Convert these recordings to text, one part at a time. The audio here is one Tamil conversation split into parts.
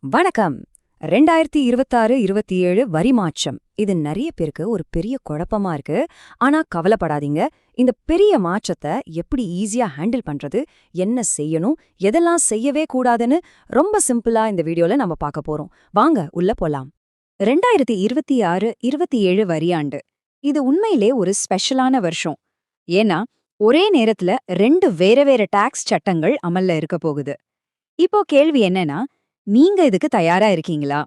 வணக்கம். 2026-27 வரி மாற்றம். இது நிறைய பேருக்கு ஒரு பெரிய குழப்பமா இருக்கு. ஆனா கவலைப்படாதீங்க. இந்த பெரிய மாற்றத்தை எப்படி ஈஸியா ஹேண்டில் பண்றது, என்ன செய்யணும், எதெல்லாம் செய்யவே கூடாதுன்னு ரொம்ப சிம்பிளா இந்த வீடியோல நம்ம பார்க்க போறோம். வாங்க உள்ள போலாம். 2026-27 வரியாண்டு. இது உண்மையிலே ஒரு ஸ்பெஷலான வருஷம். ஏன்னா ஒரே நேரத்துல ரெண்டு வேற வேற டாக்ஸ் சட்டங்கள் அமல்ல இருக்க போகுது. இப்போ கேள்வி என்னன்னா, நீங்க இதுக்கு தயாரா இருக்கீங்களா?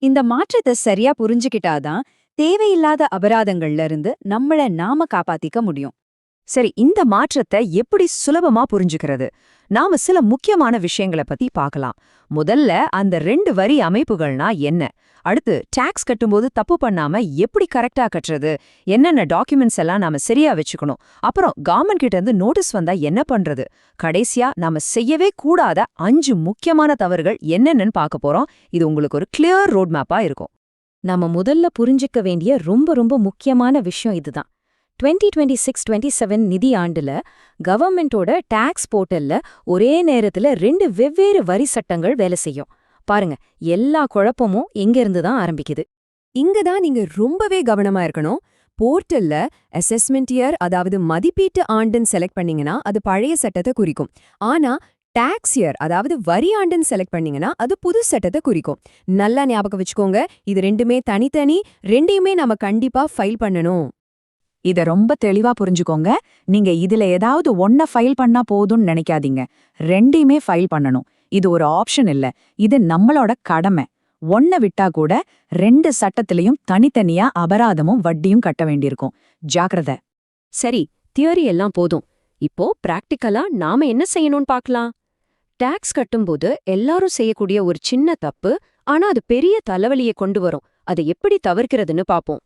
இந்த மாற்றத்தை சரியா புரிஞ்சுக்கிட்டாதான் தேவையில்லாத அபராதங்கள்ல இருந்து நம்மள நாம காப்பாத்திக்க முடியும். சரி, இந்த மாற்றத்தை எப்படி சுலபமா புரிஞ்சுக்கிறது? நாம சில முக்கியமான விஷயங்களை பத்தி பார்க்கலாம். முதல்ல அந்த ரெண்டு வரி அமைப்புகள்னா என்ன? அடுத்து டாக்ஸ் கட்டும்போது தப்பு பண்ணாம எப்படி கரெக்டா கட்டுறது? என்னென்ன டாக்குமெண்ட்ஸ் எல்லாம் நாம சரியா வச்சுக்கணும்? அப்புறம் கவர்மெண்ட் கிட்ட இருந்து நோட்டீஸ் வந்தா என்ன பண்றது? கடைசியா நாம செய்யவே கூடாத 5 முக்கியமான தவறுகள் என்னென்னு பார்க்க போறோம். இது உங்களுக்கு ஒரு கிளியர் ரோட் மேப்பா இருக்கும். நாம முதல்ல புரிஞ்சிக்க வேண்டிய ரொம்ப ரொம்ப முக்கியமான விஷயம் இதுதான். 2026-27 நிதி ஆண்டுல கவர்மெண்டோட டாக்ஸ் போர்ட்டல்ல ஒரே நேரத்துல ரெண்டு வெவ்வேறு வரி சட்டங்கள் வேலை செய்யும். பாருங்க, எல்லா குழப்பமும் எங்கிருந்து தான் ஆரம்பிக்குது. இங்கதான் நீங்க ரொம்பவே கவனமா இருக்கணும். போர்ட்டல்ல அசெஸ்மெண்ட் இயர், அதாவது மதிப்பீட்டு ஆண்டுன்னு செலக்ட் பண்ணீங்கன்னா அது பழைய சட்டத்தை குறிக்கும். ஆனா டாக்ஸ் இயர், அதாவது வரி ஆண்டுன்னு செலக்ட் பண்ணீங்கன்னா அது புது சட்டத்தை குறிக்கும். நல்லா ஞாபகம் வச்சுக்கோங்க, இது ரெண்டுமே தனித்தனி, ரெண்டையுமே நாம கண்டிப்பா ஃபைல் பண்ணணும். இத ரொம்ப தெளிவா புரிஞ்சுக்கோங்க. நீங்க இதுல ஏதாவது ஒன்ன ஃபைல் பண்ணா போதும்னு நினைக்காதீங்க. ரெண்டையுமே ஃபைல் பண்ணணும். இது ஒரு ஆப்ஷன் இல்ல, இது நம்மளோட கடமை. ஒன்ன விட்டா கூட ரெண்டு சட்டத்திலையும் தனித்தனியா அபராதமும் வட்டியும் கட்ட வேண்டியிருக்கும். ஜாக்கிரதை. சரி, தியரி எல்லாம் போதும். இப்போ பிராக்டிக்கலா நாம என்ன செய்யணும்னு பார்க்கலாம். டாக்ஸ் கட்டும்போது எல்லாரும் செய்யக்கூடிய ஒரு சின்ன தப்பு, ஆனா அது பெரிய தலைவலியை கொண்டு வரும். அதை எப்படி தவிர்க்கிறதுன்னு பாப்போம்.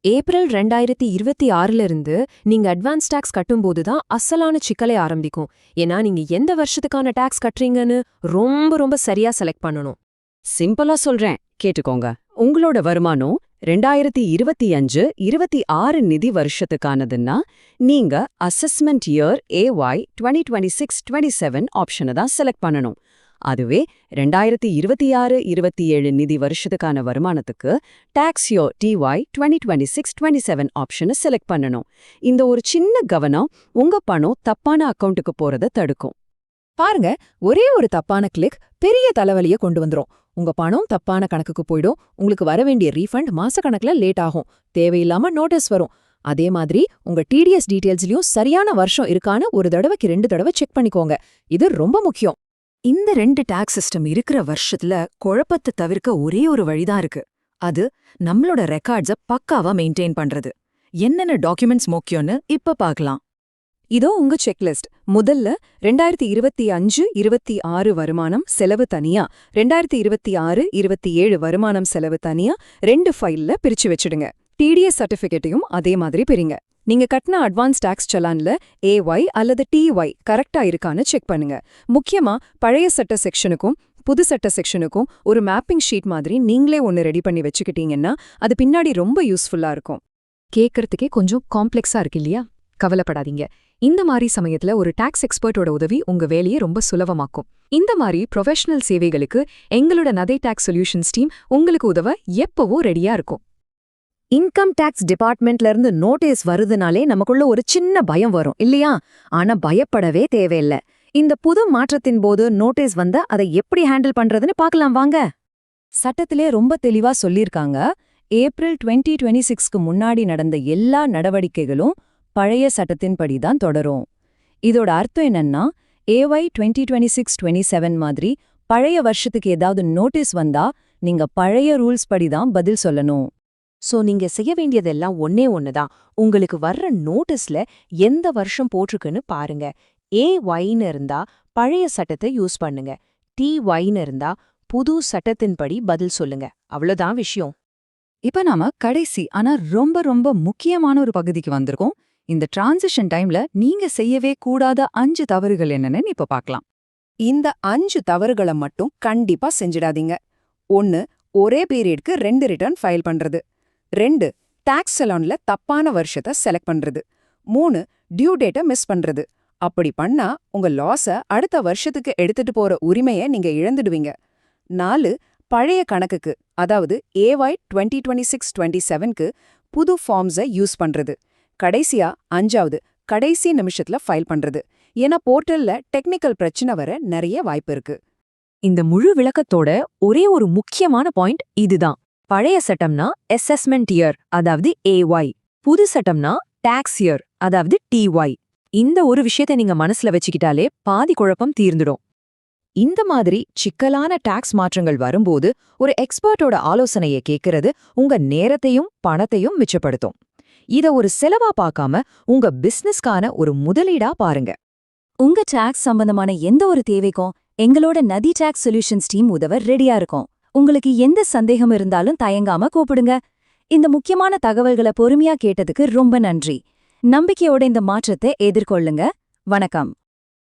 ஏப்ரல் 2026 இருந்து நீங்க அட்வான்ஸ் டாக்ஸ் கட்டும்போது தான் அசலான சிக்கலை ஆரம்பிக்கும். ஏன்னா நீங்க எந்த வருஷத்துக்கான டாக்ஸ் கட்டுறீங்கன்னு ரொம்ப ரொம்ப சரியா செலக்ட் பண்ணணும். சிம்பிளா சொல்றேன், கேட்டுக்கோங்க. உங்களோட வருமானம் 2025-26 நிதி வருஷத்துக்கானதுன்னா நீங்க அசஸ்மெண்ட் இயர் AY 2026-27 ஆப்ஷனை தான் செலக்ட் பண்ணணும். அதுவே 2026-27 நிதி வருஷத்துக்கான வருமானத்துக்கு டாக்ஸ் இயர் TY 2026-27 ஆப்ஷனை செலக்ட் பண்ணணும். இந்த ஒரு சின்ன கவனம் உங்க பணம் தப்பான அக்கவுண்ட்டுக்கு போறதை தடுக்கும். பாருங்க, ஒரே ஒரு தப்பான கிளிக் பெரிய தலைவலிய கொண்டு வந்துரும். உங்க பணம் தப்பான கணக்குக்கு போயிடும். உங்களுக்கு வர வேண்டிய ரீஃபண்ட் மாசக்கணக்குல லேட் ஆகும். தேவையில்லாம நோட்டீஸ் வரும். அதே மாதிரி உங்க TDS டீடைல்ஸ்லயும் சரியான வருஷம் இருக்கான்னு ஒரு தடவைக்கு 2 தடவை செக் பண்ணிக்கோங்க. இது ரொம்ப முக்கியம். இந்த ரெண்டு டாக்ஸ் சிஸ்டம் இருக்கிற வருஷத்துல குழப்பத்தை தவிர்க்க ஒரே ஒரு வழிதான் இருக்கு. அது நம்மளோட ரெக்கார்ட்ஸ பக்காவா மெயின்டைன் பண்றது. என்னென்ன டாக்குமெண்ட்ஸ் முக்கியம்னு இப்ப பார்க்கலாம். இதோ உங்க செக்லிஸ்ட். முதல்ல 2025-26 வருமானம் செலவு தனியா, 2026-27 வருமானம் செலவு தனியா 2 ஃபைல்ல பிரிச்சு வச்சிடுங்க. TDS சர்டிஃபிகேட்டையும் அதே மாதிரி பிரிங்க. நீங்க கட்டின அட்வான்ஸ் டாக்ஸ் சலான்ல AY அல்லது TY கரெக்டா இருக்கான்னு செக் பண்ணுங்க. முக்கியமா பழைய சட்ட செக்ஷனுக்கும் புது சட்ட செக்ஷனுக்கும் ஒரு மேப்பிங் ஷீட் மாதிரி நீங்களே ஒன்னு ரெடி பண்ணி வச்சுக்கிட்டீங்கன்னா அது பின்னாடி ரொம்ப யூஸ்ஃபுல்லா இருக்கும். கேட்கறதுக்கே கொஞ்சம் காம்ப்ளெக்ஸா இருக்கு இல்லையா? கவலைப்படாதீங்க. இந்த மாதிரி சமயத்துல ஒரு டாக்ஸ் எக்ஸ்பர்ட்டோட உதவி உங்க வேலையை ரொம்ப சுலபமாக்கும். இந்த மாதிரி ப்ரொஃபஷனல் சேவைகளுக்கு எங்களோட நதை டாக்ஸ் சொல்யூஷன்ஸ் டீம் உங்களுக்கு உதவ எப்பவோ ரெடியா இருக்கும். இன்கம் டாக்ஸ் டிபார்ட்மெண்ட்ல இருந்து நோட்டீஸ் வருதுனாலே நமக்குள்ள ஒரு சின்ன பயம் வரும் இல்லையா? ஆனா பயப்படவே தேவையில்ல. இந்த புது மாற்றத்தின் போது நோட்டீஸ் வந்தா அதை எப்படி ஹேண்டில் பண்றதுன்னு பார்க்கலாம் வாங்க. சட்டத்திலே ரொம்ப தெளிவா சொல்லிருக்காங்க. ஏப்ரல் 2026க்கு முன்னாடி நடந்த எல்லா நடவடிக்கைகளும் பழைய சட்டத்தின்படி தான் தொடரும். இதோட அர்த்தம் என்னன்னா, AY 2026-27 மாதிரி பழைய வருஷத்துக்கு ஏதாவது நோட்டீஸ் வந்தா நீங்க பழைய ரூல்ஸ் படி தான் பதில் சொல்லணும். சோ நீங்க செய்ய வேண்டியதெல்லாம் ஒன்னே ஒண்ணுதான். உங்களுக்கு வர்ற நோட்டீஸ்ல எந்த வருஷம் போட்டிருக்குன்னு பாருங்க. AYன்னு இருந்தா பழைய சட்டத்தை யூஸ் பண்ணுங்க. TYன்னு இருந்தா புது சட்டத்தின்படி பதில் சொல்லுங்க. அவ்வளவுதான் விஷயம். இப்ப நாம கடைசி ஆனா ரொம்ப ரொம்ப முக்கியமான ஒரு பகுதிக்கு வந்திருக்கோம். இந்த டிரான்சிஷன் டைம்ல நீங்க செய்யவே கூடாத 5 தவறுகள் என்னன்னு இப்ப பார்க்கலாம். இந்த 5 தவறுகளை மட்டும் கண்டிப்பா செஞ்சிடாதீங்க. 1. ஒரே பீரியட்க்கு 2 ரிட்டர்ன் ஃபைல் பண்றது. 2. டாக்ஸ் சலான்ல தப்பான வருஷத்தை செலக்ட் பண்றது. 3. டியூ டேட்டை மிஸ் பண்றது. அப்படி பண்ணா உங்க லாஸ அடுத்த வருஷத்துக்கு எடுத்துட்டு போற உரிமையை நீங்க இழந்துடுவீங்க. 4 பழைய கணக்குக்கு, அதாவது AY 2026-27க்கு புது ஃபார்ம்ஸை யூஸ் பண்றது. கடைசியா 5வது கடைசி நிமிஷத்துல ஃபைல் பண்றது. ஏன்னா போர்ட்டல்ல டெக்னிக்கல் பிரச்சனை வர நிறைய வாய்ப்பு இருக்கு. இந்த முழு விளக்கத்தோட ஒரே ஒரு முக்கியமான பாயிண்ட் இதுதான். பழைய சட்டம்னா அசெஸ்மெண்ட் இயர், அதாவது AY. புது சட்டம்னா டாக்ஸ் இயர், அதாவது TY. இந்த ஒரு விஷயத்தை நீங்க மனசுல வச்சுக்கிட்டாலே பாதி குழப்பம் தீர்ந்துடும். இந்த மாதிரி சிக்கலான டாக்ஸ் மாற்றங்கள் வரும்போது ஒரு எக்ஸ்பர்ட்டோட ஆலோசனையை கேட்கறது உங்க நேரத்தையும் பணத்தையும் மிச்சப்படுத்தும். இத ஒரு செலவா பார்க்காம உங்க பிசினஸ்க்கான ஒரு முதலீடா பாருங்க. உங்க டாக்ஸ் சம்பந்தமான எந்த ஒரு தேவைக்கும் எங்களோட நதி டாக்ஸ் சொல்யூஷன்ஸ் டீம் உதவ ரெடியா இருக்கோம். உங்களுக்கு எந்த சந்தேகம் இருந்தாலும் தயங்காம கூப்பிடுங்க. இந்த முக்கியமான தகவல்களை பொறுமையா கேட்டதுக்கு ரொம்ப நன்றி. நம்பிக்கையோட இந்த மாற்றத்தை எதிர்கொள்ளுங்க. வணக்கம்.